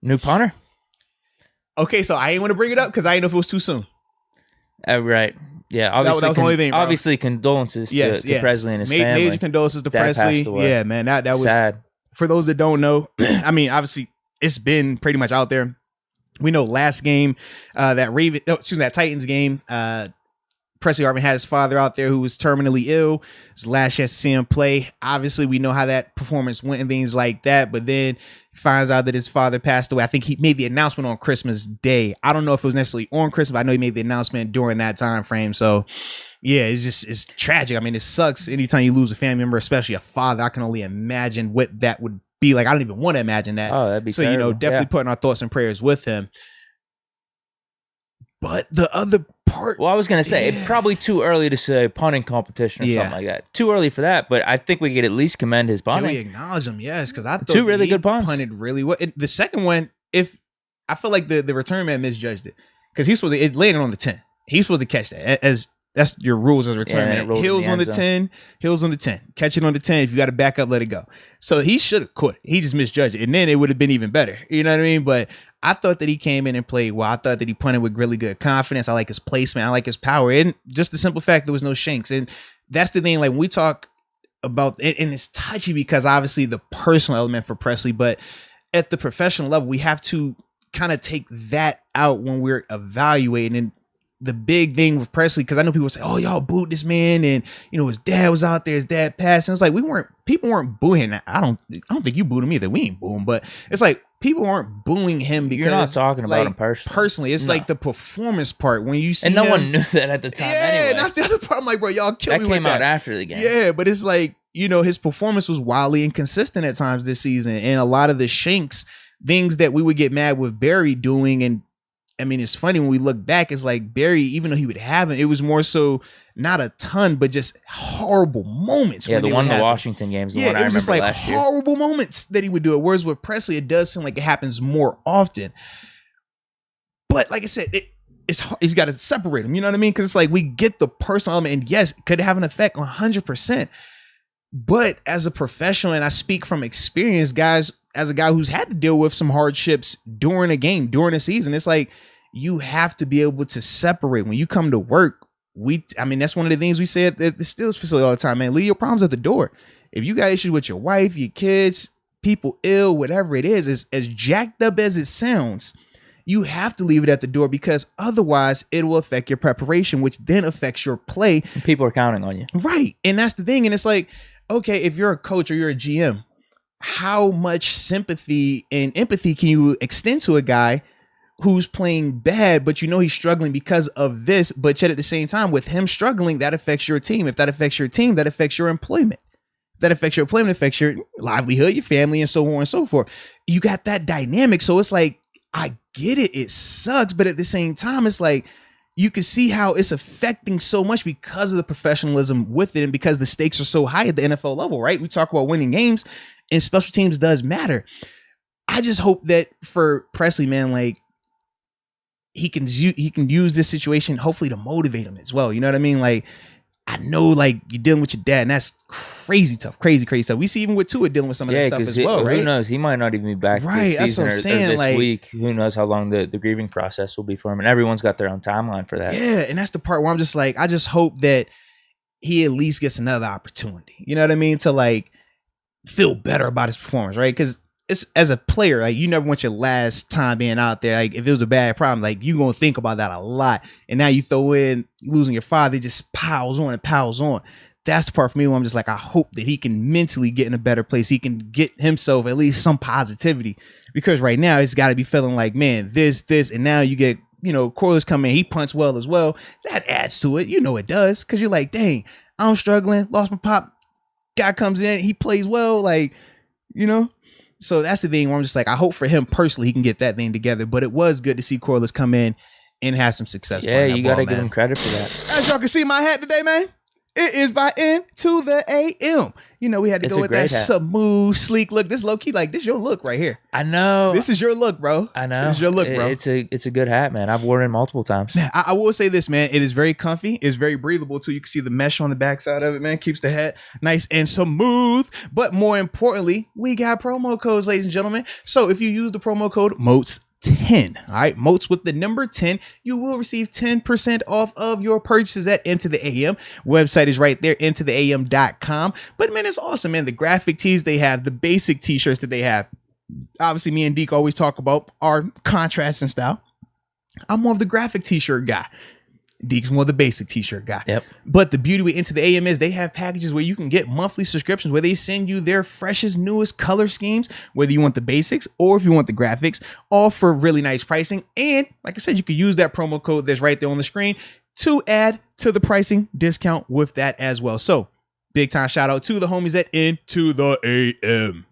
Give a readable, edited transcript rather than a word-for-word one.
New punter. Okay, so I ain't want to bring it up because I didn't know if it was too soon. Right. Yeah, obviously, that was the only thing, bro. Obviously, condolences to Presley and his family. Major condolences to Presley. Yeah, man, that was sad. For those that don't know, I mean, obviously, it's been pretty much out there. We know last game, that Titans game, Presley Harvin had his father out there who was terminally ill. His last chance to see him play. Obviously, we know how that performance went and things like that. But then finds out that his father passed away. I think he made the announcement on Christmas Day. I don't know if it was necessarily on Christmas, but I know he made the announcement during that time frame. So, yeah, it's tragic. I mean, it sucks anytime you lose a family member, especially a father. I can only imagine what that would be like. I don't even want to imagine that. Oh, that'd be so, terrible. Definitely putting our thoughts and prayers with him. But the other part... Well, I was going to say, probably too early to say punting competition or something like that. Too early for that, but I think we could at least commend his punting. Can we acknowledge him? Yes, because I thought two really good punts. Punted really well. The second one, I feel like the return man misjudged it because it landed on the 10. He's supposed to catch that. That's your rules as a return man. Hills on the 10, Hills on the 10. Catch it on the 10. If you got to back up, let it go. So he should have quit. He just misjudged it. And then it would have been even better. You know what I mean? But I thought that he came in and played well. I thought that he punted with really good confidence. I like his placement. I like his power. And just the simple fact there was no shanks. And that's the thing. Like when we talk about it, and it's touchy because obviously the personal element for Presley, but at the professional level, we have to kind of take that out when we're evaluating. And the big thing with Presley, because I know people say, "Oh, y'all booed this man," and his dad was out there, his dad passed. And it's like people weren't booing. I don't think you booed him either. We ain't booing, but it's like people weren't booing him because you're not talking about him personally. Personally, it's like the performance part when you see and no him, one knew that at the time. Anyway, that's the other part. I'm like, bro, y'all killed me with that. That came out after the game. Yeah, but it's like his performance was wildly inconsistent at times this season, and a lot of the shanks, things that we would get mad with Barry doing. And I mean, it's funny when we look back, it's like Barry, even though he would have it was more so not a ton, but just horrible moments. Yeah, the one in the Washington games. The one I remember just like last year. Horrible moments that he would do it. Whereas with Presley, it does seem like it happens more often. But like I said, you got to separate them. You know what I mean? Because it's like we get the personal element, and yes, it could have an effect 100%. But as a professional, and I speak from experience, guys, as a guy who's had to deal with some hardships during a game, during a season, it's like you have to be able to separate. When you come to work, that's one of the things we say at the Steelers facility all the time, man. Leave your problems at the door. If you got issues with your wife, your kids, people ill, whatever it is, as jacked up as it sounds, you have to leave it at the door because otherwise it will affect your preparation, which then affects your play. People are counting on you. Right. And that's the thing. And it's like, okay, if you're a coach or you're a GM, how much sympathy and empathy can you extend to a guy who's playing bad, but he's struggling because of this, but yet at the same time, with him struggling, that affects your team. If that affects your team, that affects your employment. That affects your employment, affects your livelihood, your family, and so on and so forth. You got that dynamic. So it's like, I get it. It sucks. But at the same time, it's like, you can see how it's affecting so much because of the professionalism with it and because the stakes are so high at the NFL level, right? We talk about winning games and special teams does matter. I just hope that for Presley, man, like he can use this situation hopefully to motivate him as well. You know what I mean? Like, I know like you're dealing with your dad and that's crazy tough, crazy stuff. We see even with Tua dealing with some of that stuff as well, right? Who knows? He might not even be back this season or this week. Who knows how long the grieving process will be for him. And everyone's got their own timeline for that. Yeah, and that's the part where I'm just like, I just hope that he at least gets another opportunity. You know what I mean? To like feel better about his performance, right? Because it's as a player, like you never want your last time being out there. Like if it was a bad problem, like you're gonna think about that a lot. And now you throw in losing your father, it just piles on and piles on. That's the part for me where I'm just like, I hope that he can mentally get in a better place. He can get himself at least some positivity. Because right now it's got to be feeling like, man, this, and now you get, Corliss coming in, he punts well as well. That adds to it. It does. Because you're like, dang, I'm struggling, lost my pop. Guy comes in, he plays well, like, So that's the thing where I'm just like, I hope for him personally he can get that thing together. But it was good to see Corliss come in and have some success. Yeah, you got to give him credit for that. As y'all can see my hat today, man. It is by Into the AM. You know, we had to go with that smooth, sleek look. This low key, like, this your look right here. I know. This is your look, bro. I know. This is your look, bro. It's a good hat, man. I've worn it multiple times. I will say this, man. It is very comfy. It's very breathable, too. You can see the mesh on the backside of it, man. Keeps the hat nice and smooth. But more importantly, we got promo codes, ladies and gentlemen. So if you use the promo code MOATS10, all right, MOATS with the number 10, you will receive 10% off of your purchases at Into the AM. Website is right there, intotheam.com. But man, it's awesome, man. The graphic tees they have, the basic t-shirts that they have. Obviously, me and Deke always talk about our contrast and style. I'm more of the graphic t-shirt guy. Deke's more the basic t-shirt guy. Yep. But the beauty with Into the AM is they have packages where you can get monthly subscriptions where they send you their freshest, newest color schemes, whether you want the basics or if you want the graphics, all for really nice pricing. And like I said, you can use that promo code that's right there on the screen to add to the pricing discount with that as well. So big time shout out to the homies at Into the AM.